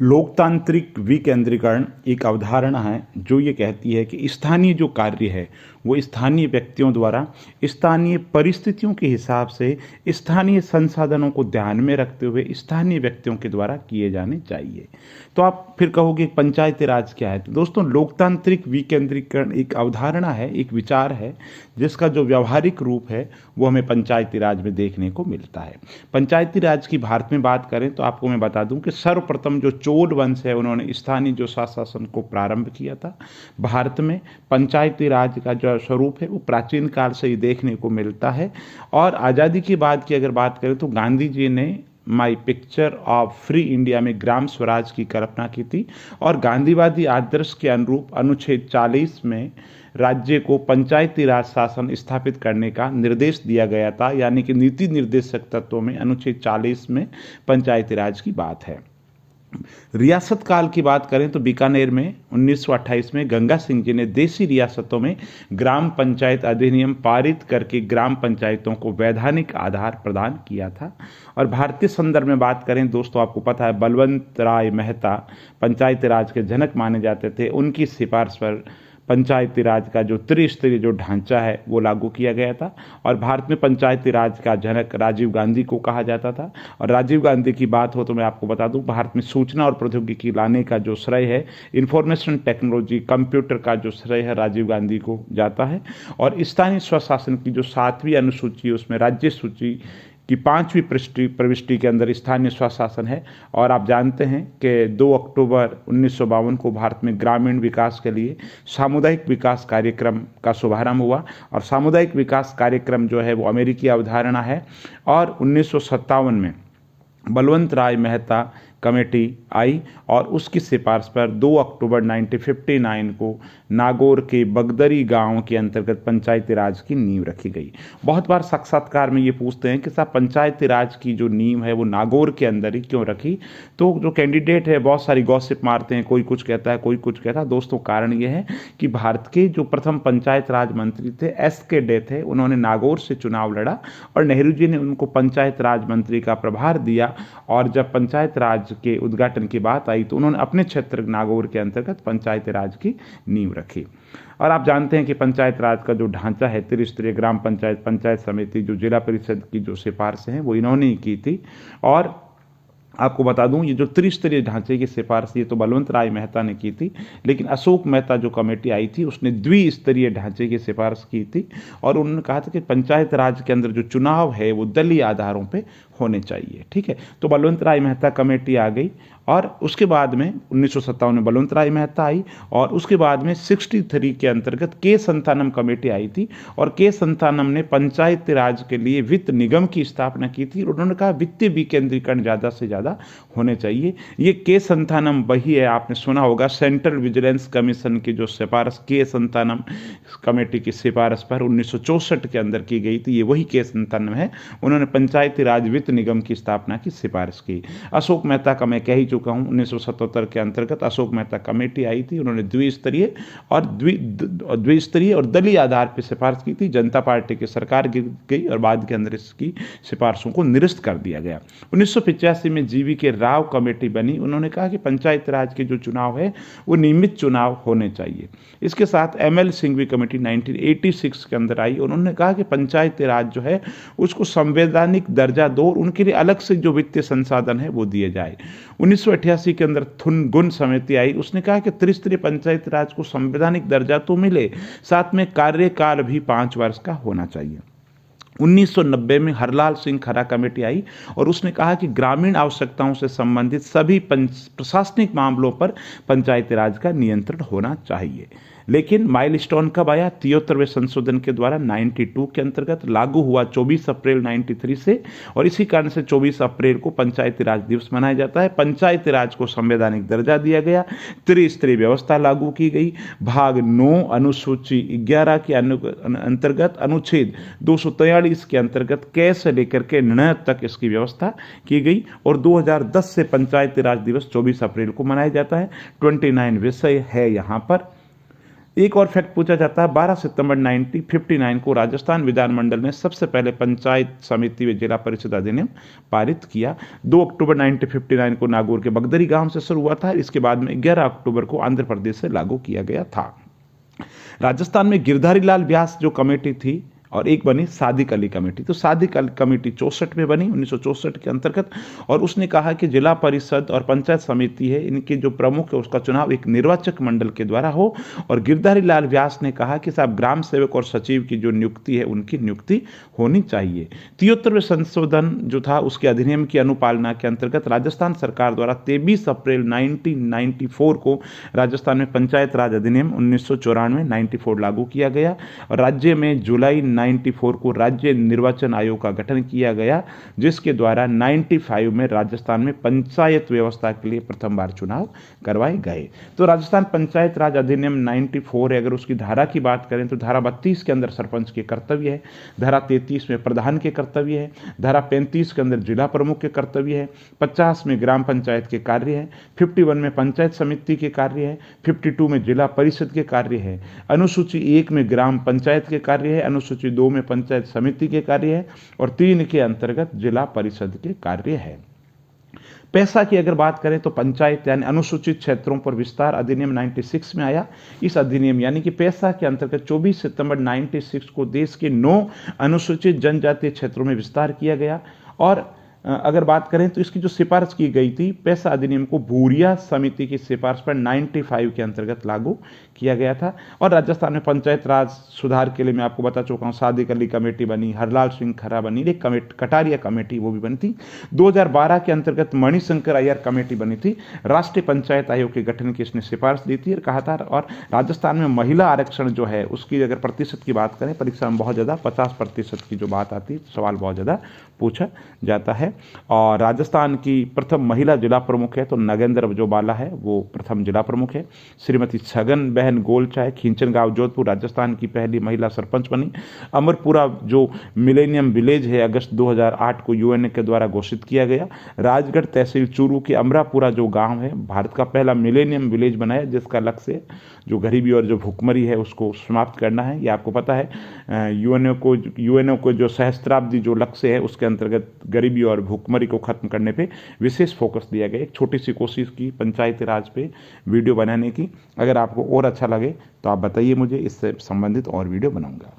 लोकतांत्रिक विकेंद्रीकरण एक अवधारणा है जो ये कहती है कि स्थानीय जो कार्य है वो स्थानीय व्यक्तियों द्वारा स्थानीय परिस्थितियों के हिसाब से स्थानीय संसाधनों को ध्यान में रखते हुए स्थानीय व्यक्तियों के द्वारा किए जाने चाहिए। तो आप फिर कहोगे पंचायती राज क्या है? तो दोस्तों, लोकतांत्रिक विकेंद्रीकरण एक अवधारणा है, एक विचार है जिसका जो व्यावहारिक रूप है वो हमें पंचायती राज में देखने को मिलता है। पंचायती राज की भारत में बात करें तो आपको मैं बता दूं कि सर्वप्रथम जो चोल वंश है उन्होंने स्थानीय जो शासन को प्रारंभ किया था। भारत में पंचायती राज का जो स्वरूप है वो प्राचीन काल से ही देखने को मिलता है। और आज़ादी के बाद की अगर बात करें तो गांधी जी ने my picture of free India में ग्राम स्वराज की कल्पना की थी और गांधीवादी आदर्श के अनुरूप अनुच्छेद 40 में राज्य को पंचायती राज शासन स्थापित करने का निर्देश दिया गया था। यानी कि नीति निर्देशक तत्वों में अनुच्छेद 40 में पंचायती राज की बात है। रियासत काल की बात करें तो बीकानेर में 1928 में गंगा सिंह जी ने देशी रियासतों में ग्राम पंचायत अधिनियम पारित करके ग्राम पंचायतों को वैधानिक आधार प्रदान किया था। और भारतीय संदर्भ में बात करें दोस्तों, आपको पता है बलवंत राय मेहता पंचायती राज के जनक माने जाते थे। उनकी सिफारिश पर पंचायती राज का जो त्रिस्तरीय जो ढांचा है वो लागू किया गया था। और भारत में पंचायती राज का जनक राजीव गांधी को कहा जाता था। और राजीव गांधी की बात हो तो मैं आपको बता दूं, भारत में सूचना और प्रौद्योगिकी लाने का जो श्रेय है, इंफॉर्मेशन टेक्नोलॉजी कंप्यूटर का जो श्रेय है, राजीव गांधी को जाता है। और स्थानीय स्वशासन की जो 7वीं अनुसूची है उसमें राज्य सूची कि 5वीं प्रविष्टि के अंदर स्थानीय स्वशासन है। और आप जानते हैं कि 2 अक्टूबर 1952 को भारत में ग्रामीण विकास के लिए सामुदायिक विकास कार्यक्रम का शुभारंभ हुआ। और सामुदायिक विकास कार्यक्रम जो है वो अमेरिकी अवधारणा है। और 1957 में बलवंत राय मेहता कमेटी आई और उसकी सिफारिश पर 2 अक्टूबर 1959 को नागौर के बगदरी गांव के अंतर्गत पंचायती राज की नींव रखी गई। बहुत बार साक्षात्कार में ये पूछते हैं कि साहब पंचायती राज की जो नींव है वो नागौर के अंदर ही क्यों रखी? तो जो कैंडिडेट है बहुत सारी गॉसिप मारते हैं, कोई कुछ कहता है, कोई कुछ कहता है। दोस्तों, कारण ये है कि भारत के जो प्रथम पंचायत राज मंत्री थे SK डे थे, उन्होंने नागौर से चुनाव लड़ा और नेहरू जी ने उनको पंचायत राज मंत्री का प्रभार दिया। और जब पंचायत राज के उद्घाटन की बात आई तो उन्होंने अपने क्षेत्र नागौर के अंतर्गत पंचायती राज की नींव रखी। और आप जानते हैं कि पंचायत राज का जो ढांचा है, त्रिस्तरीय ग्राम पंचायत, पंचायत समिति, जो जिला परिषद की जो सिफारिशें हैं वो इन्होंने ही की थी। और आपको बता दूं, ये जो त्रिस्तरीय ढांचे की सिफारिश ये तो बलवंत राय मेहता ने की थी, लेकिन अशोक मेहता जो कमेटी आई थी उसने द्विस्तरीय ढांचे की सिफारिश की थी। और उन्होंने कहा था कि पंचायत राज के अंदर जो चुनाव है वो दलीय आधारों पे होने चाहिए। ठीक है, तो बलवंत राय मेहता कमेटी आ गई। और उसके बाद में 1957 में बलवंत राय मेहता आई और उसके बाद में 63 के अंतर्गत के संतानम कमेटी आई थी। और के संतानम ने पंचायत राज के लिए वित्त निगम की स्थापना की थी। उन्होंने कहा वित्तीय विकेंद्रीकरण ज़्यादा से ज़्यादा होने चाहिए। ये के संतानम वही है, आपने सुना होगा, सेंट्रल विजिलेंस कमीशन की जो सिफारिश के संतानम कमेटी की सिफारिश पर 1964 के अंदर की गई थी, ये वही के संतानम है। उन्होंने पंचायती राज वित्त निगम की स्थापना की सिफारिश की। अशोक मेहता का मैं कह ही चुका हूं, 1977 के अंतर्गत अशोक मेहता कमेटी आई थी। उन्होंने द्विस्तरीय और दलीय आधार पर सिफारिश की थी। जनता पार्टी की सरकार गिर गई और बाद के अंदर इसकी सिफारिशों को निरस्त कर दिया गया। 1985 में GV के राव कमेटी बनी। उन्होंने कहा कि पंचायत राज के जो चुनाव है वो नियमित चुनाव होने चाहिए। इसके साथ ML सिंघवी कमेटी 1986 के अंदर आई। उन्होंने कहा कि पंचायती राज जो है उसको संवैधानिक दर्जा दो और उनके लिए अलग से जो वित्तीय संसाधन है वो दिए जाए। 1988 के अंदर थुनगुन समिति आई। उसने कहा कि त्रिस्तरीय पंचायत राज को संवैधानिक दर्जा तो मिले, साथ में कार्यकाल भी 5 वर्ष का होना चाहिए। 1990 में हरलाल सिंह खरा कमेटी आई और उसने कहा कि ग्रामीण आवश्यकताओं से संबंधित सभी प्रशासनिक मामलों पर पंचायती राज का नियंत्रण होना चाहिए। लेकिन माइलस्टोन कब आया? 73वें संशोधन के द्वारा 92 के अंतर्गत लागू हुआ 24 अप्रैल 93 से। और इसी कारण से 24 अप्रैल को पंचायती राज दिवस मनाया जाता है। पंचायती राज को संवैधानिक दर्जा दिया गया, त्रिस्तरीय व्यवस्था लागू की गई। भाग 9 अनुसूची 11 के अंतर्गत अनुच्छेद 243 के अंतर्गत कैसे लेकर के निर्णय तक इसकी व्यवस्था की गई। और 2010 से पंचायती राज दिवस 24 अप्रैल को मनाया जाता है। 29 विषय है यहाँ पर। एक और फैक्ट पूछा जाता है, 12 सितंबर 1959 को राजस्थान विधानमंडल ने सबसे पहले पंचायत समिति व जिला परिषद अधिनियम पारित किया। 2 अक्टूबर 1959 को नागौर के बगदरी गांव से शुरू हुआ था। इसके बाद में 11 अक्टूबर को आंध्र प्रदेश से लागू किया गया था। राजस्थान में गिरधारी लाल व्यास जो कमेटी थी और एक बनी सादिक अली कमेटी। तो सादिक अली कमेटी 64 में बनी, 1964 के अंतर्गत, और उसने कहा कि जिला परिषद और पंचायत समिति है, इनके जो प्रमुख है उसका चुनाव एक निर्वाचक मंडल के द्वारा हो। और गिरधारी लाल व्यास ने कहा कि साहब ग्राम सेवक और सचिव की जो नियुक्ति है उनकी नियुक्ति होनी चाहिए। 73वें संशोधन जो था उसके अधिनियम की अनुपालना के अंतर्गत राजस्थान सरकार द्वारा 23 अप्रैल 1994 को राजस्थान में पंचायत राज अधिनियम 1994 लागू किया गया। और राज्य में जुलाई 94 को राज्य निर्वाचन आयोग का गठन किया गया, जिसके द्वारा 95 में राजस्थान में पंचायत व्यवस्था के लिए प्रथम बार चुनाव करवाए गए। तो राजस्थान पंचायत राज अधिनियम 94 है। अगर उसकी धारा की बात करें तो धारा 32 के अंदर सरपंच के कर्तव्य है, धारा 33 में प्रधान के कर्तव्य है, धारा 35 के अंदर जिला प्रमुख के कर्तव्य है, 50 में ग्राम पंचायत के कार्य है, 51 में पंचायत समिति के कार्य है, 52 में जिला परिषद के कार्य है, अनुसूची 1 में ग्राम पंचायत के कार्य है, अनुसूची 2 में पंचायत समिति के कार्य है, और 3 के अंतर्गत जिला परिषद के कार्य है। पैसा की अगर बात करें तो पंचायत यानी अनुसूचित क्षेत्रों पर विस्तार अधिनियम 96 में आया। इस अधिनियम यानी कि पैसा के अंतर्गत 24 सितंबर 96 को देश के 9 अनुसूचित जनजातीय क्षेत्रों में विस्तार किया गया। और अगर बात करें तो इसकी जो सिफारिश की गई थी पैसा अधिनियम को भूरिया समिति की सिफारिश पर 95 के अंतर्गत लागू किया गया था। और राजस्थान में पंचायत राज सुधार के लिए मैं आपको बता चुका हूँ, सादिक अली कमेटी बनी, हरलाल सिंह खरा बनी, एक कटारिया कमेटी वो भी बनी थी। 2012 के अंतर्गत मणिशंकर अय्यर कमेटी बनी थी। राष्ट्रीय पंचायत आयोग के गठन की इसने सिफारिश दी थी और कहा था। और राजस्थान में महिला आरक्षण जो है उसकी अगर प्रतिशत की बात करें, परीक्षा में बहुत ज़्यादा 50% की जो बात आती है, सवाल बहुत ज़्यादा पूछा जाता है। और राजस्थान की प्रथम महिला जिला प्रमुख है तो नगेंद्र जो बाला है वो प्रथम जिला प्रमुख है। श्रीमती छगन बहन गोलचाय खींचन गांव जोधपुर राजस्थान की पहली महिला सरपंच बनी। अमरपुरा जो मिलेनियम विलेज है अगस्त 2008 को यूएनए के द्वारा घोषित किया गया। राजगढ़ तहसील चूरू के अमरापुरा जो गांव है भारत का पहला मिलेनियम विलेज बनाया, जिसका लक्ष्य जो गरीबी और जो भुखमरी है उसको समाप्त करना है। ये आपको पता है यूएनओ को जो सहस्त्राब्दी जो लक्ष्य है उसके अंतर्गत गरीबी और भुखमरी को खत्म करने पे विशेष फोकस दिया गया। एक छोटी सी कोशिश की पंचायती राज पे वीडियो बनाने की। अगर आपको और अच्छा लगे तो आप बताइए मुझे, इससे संबंधित और वीडियो बनाऊंगा।